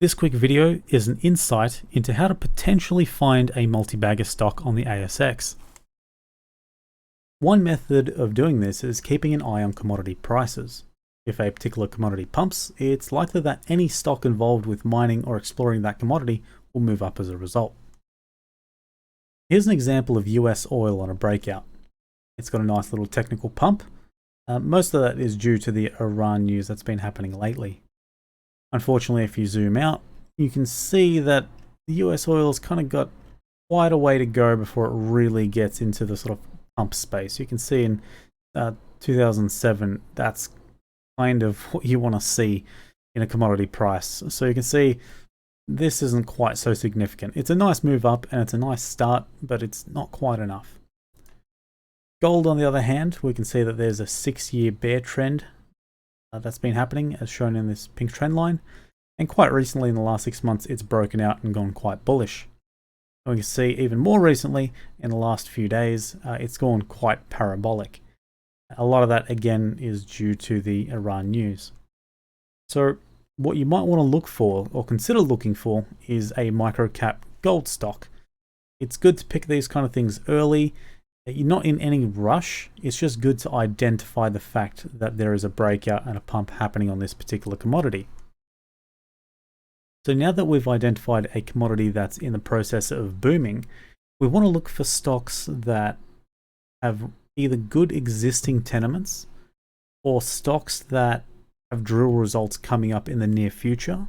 This quick video is an insight into how to potentially find a multi-bagger stock on the ASX. One method of doing this is keeping an eye on commodity prices. If a particular commodity pumps, it's likely that any stock involved with mining or exploring that commodity will move up as a result. Here's an example of US oil on a breakout. It's got a nice little technical pump. Most of that is due to the Iran news that's been happening lately. Unfortunately, if you zoom out, you can see that the US oil's kind of got quite a way to go before it really gets into the sort of pump space. You can see in 2007, that's kind of what you want to see in a commodity price. So you can see this isn't quite so significant. It's a nice move up and it's a nice start, but it's not quite enough. Gold, on the other hand, we can see that there's a 6-year bear trend that's been happening as shown in this pink trend line, and quite recently in the last 6 months it's broken out and gone quite bullish. And we can see even more recently in the last few days it's gone quite parabolic. A lot of that again is due to the Iran news. So what you might want to look for or consider looking for is a microcap gold stock. It's good to pick these kind of things early. You're not in any rush. It's just good to identify the fact that there is a breakout and a pump happening on this particular commodity. So now that we've identified a commodity that's in the process of booming, we want to look for stocks that have either good existing tenements or stocks that have drill results coming up in the near future,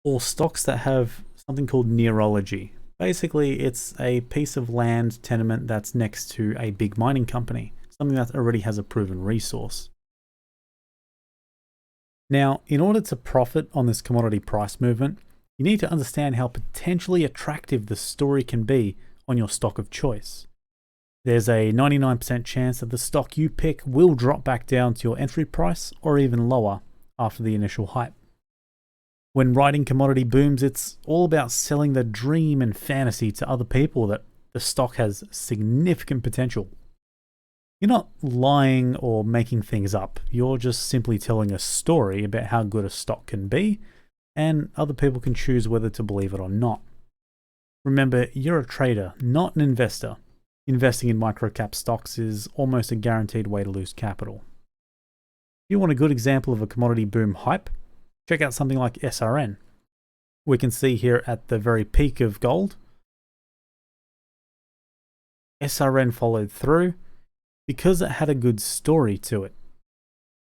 or stocks that have something called nearology. Basically, it's a piece of land tenement that's next to a big mining company, something that already has a proven resource. Now, in order to profit on this commodity price movement, you need to understand how potentially attractive the story can be on your stock of choice. There's a 99% chance that the stock you pick will drop back down to your entry price or even lower after the initial hype. When riding commodity booms, it's all about selling the dream and fantasy to other people that the stock has significant potential. You're not lying or making things up. You're just simply telling a story about how good a stock can be, and other people can choose whether to believe it or not. Remember, you're a trader, not an investor. Investing in microcap stocks is almost a guaranteed way to lose capital. If you want a good example of a commodity boom hype, check out something like SRN. We can see here at the very peak of gold, SRN followed through because it had a good story to it.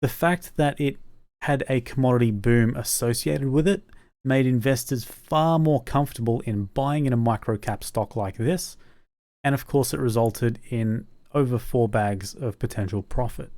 The fact that it had a commodity boom associated with it made investors far more comfortable in buying in a microcap stock like this, and of course it resulted in over 4 bags of potential profit.